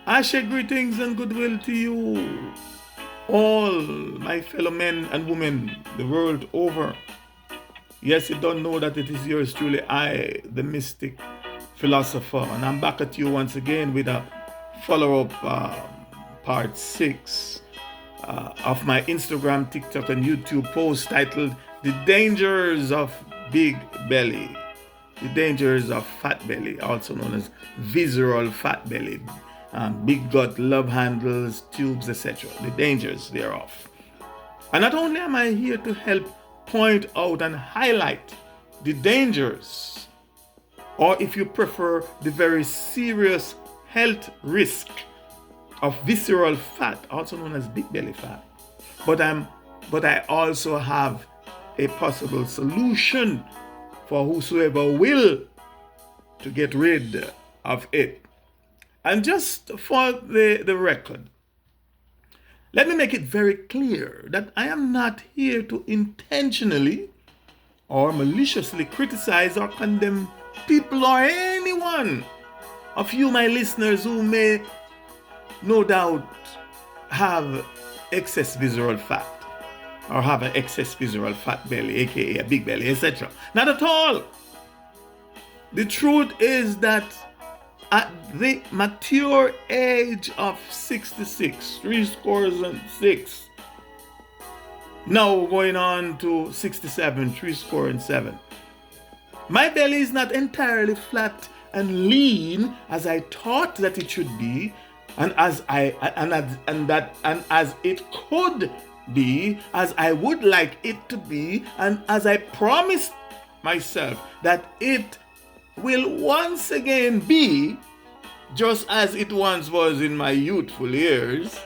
I share greetings and goodwill to you, all my fellow men and women the world over. Yes, you don't know that it is yours truly, I, the mystic philosopher, and I'm back at you once again with a follow-up part 6 of my Instagram, TikTok, and YouTube post titled "The Dangers of Big Belly." The dangers of fat belly, also known as visceral fat belly, big gut, love handles, tubes, etc. The dangers thereof. And not only am I here to help point out and highlight the dangers, or if you prefer, the very serious health risk of visceral fat, also known as big belly fat, but I also have a possible solution for whosoever will to get rid of it. And just for the record, let me make it very clear that I am not here to intentionally or maliciously criticize or condemn people or anyone of you, my listeners, who may no doubt have excess visceral fat or have an excess visceral fat belly, aka a big belly, etc. Not at all. The truth is that at the mature age of 66, 66, now going on to 67, 67, my belly is not entirely flat and lean as I thought that it should be, and as it could be, as I would like it to be, and as I promised myself that it will once again be, just as it once was in my youthful years.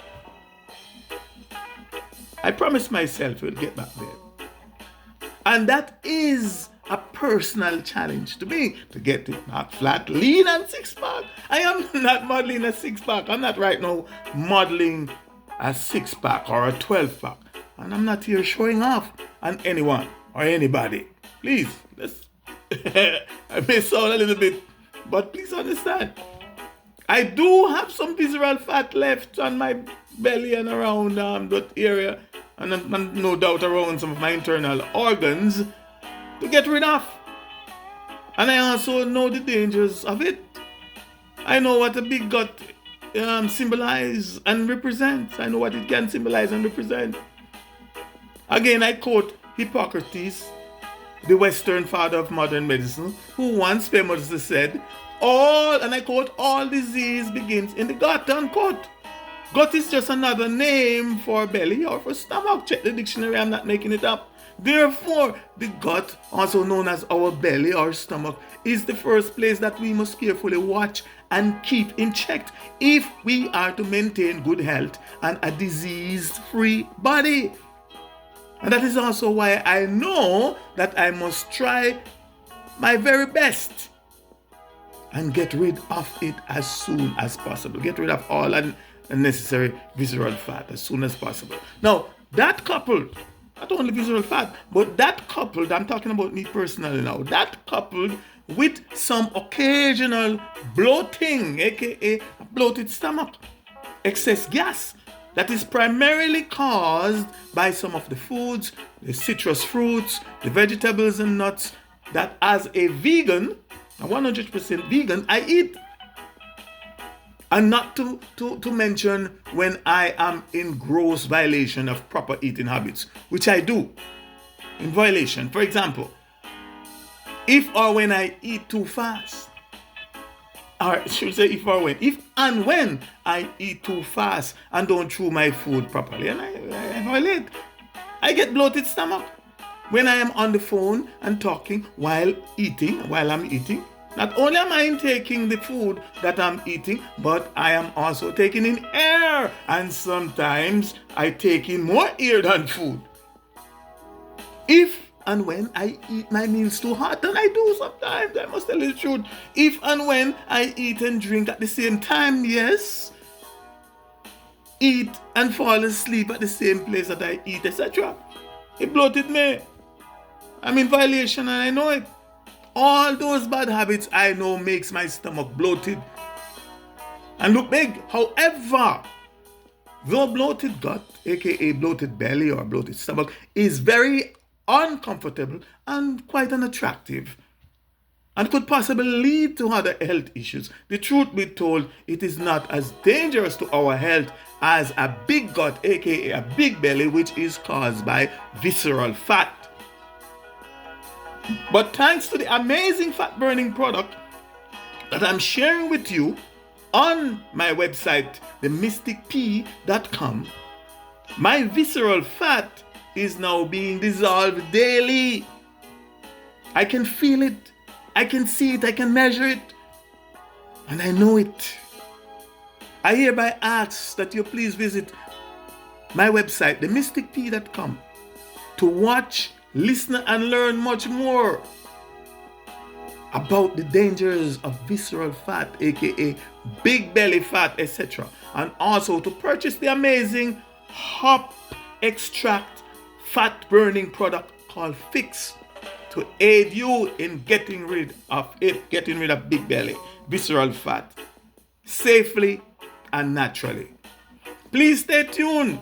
I promised myself it will get back there. And that is a personal challenge to me, to get it back flat, lean, and six-pack. I am not modeling a six-pack. I'm not right now modeling a six-pack or a 12-pack. And I'm not here showing off on anyone or anybody. Please, I may sound a little bit, but please understand. I do have some visceral fat left on my belly and around that area, and no doubt around some of my internal organs to get rid of. And I also know the dangers of it. I know what a big gut symbolizes and represents. I know what it can symbolize and represent. Again, I quote Hippocrates, the Western father of modern medicine, who once famously said, and I quote, all disease begins in the gut, unquote. Gut is just another name for belly or for stomach. Check the dictionary, I'm not making it up. Therefore, the gut, also known as our belly or stomach, is the first place that we must carefully watch and keep in check if we are to maintain good health and a disease-free body. And that is also why I know that I must try my very best and get rid of it as soon as possible. Get rid of all unnecessary visceral fat as soon as possible. Now, that coupled, not only visceral fat, but that coupled, I'm talking about me personally now, that coupled with some occasional bloating, aka a bloated stomach, excess gas, that is primarily caused by some of the foods, the citrus fruits, the vegetables and nuts that as a vegan, a 100% vegan, I eat. And not to mention when I am in gross violation of proper eating habits, which I do. In violation, for example, if or when I eat too fast, or I should say if and when I eat too fast and don't chew my food properly, and I violate, I get bloated stomach. When I am on the phone and talking while I'm eating, not only am I taking the food that I'm eating, but I am also taking in air. And sometimes I take in more air than food. If and when I eat my meals too hot, and I do sometimes, I must tell you the truth. If and when I eat and drink at the same time, yes. Eat and fall asleep at the same place that I eat, etc. It bloated me. I'm in violation and I know it. All those bad habits I know makes my stomach bloated. and look big. However, though bloated gut, aka bloated belly or bloated stomach, is very uncomfortable and quite unattractive and could possibly lead to other health issues, the truth be told, it is not as dangerous to our health as a big gut, aka a big belly, which is caused by visceral fat. But thanks to the amazing fat burning product that I'm sharing with you on my website, themysticp.com, my visceral fat is now being dissolved daily. I can feel it, I can see it, I can measure it, and I know it. I hereby ask that you please visit my website, themysticp.com, to watch, listen, and learn much more about the dangers of visceral fat, aka big belly fat, etc. And also to purchase the amazing hop extract fat burning product called Fix to aid you in getting rid of big belly, visceral fat, safely and naturally. Please stay tuned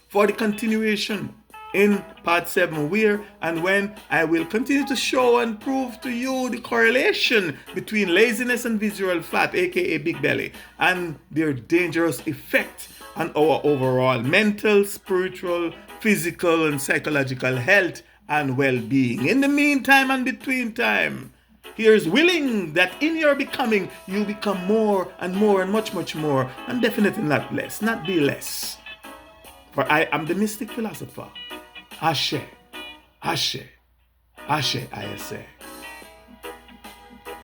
for the continuation in part 7, where and when I will continue to show and prove to you the correlation between laziness and visceral fat, aka big belly, and their dangerous effect on our overall mental, spiritual, physical, and psychological health and well-being. In the meantime and between time, here's willing that in your becoming you become more and more and much, much more, and definitely not less, not be less. For I am the mystic philosopher. Ashe, Ashe, Ashe, I say.